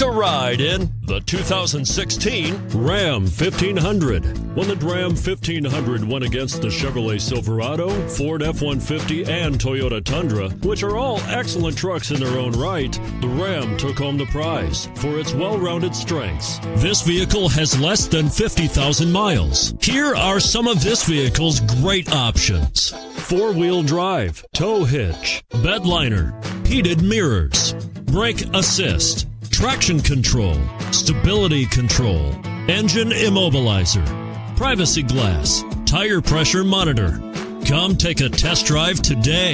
Take a ride in the 2016 Ram 1500. When the Ram 1500 went against the Chevrolet Silverado, Ford F-150, and Toyota Tundra, which are all excellent trucks in their own right, the Ram took home the prize for its well-rounded strengths. This vehicle has less than 50,000 miles. Here are some of this vehicle's great options: four-wheel drive, tow hitch, bed liner, heated mirrors, brake assist, traction control, stability control, engine immobilizer, privacy glass, tire pressure monitor. Come take a test drive today.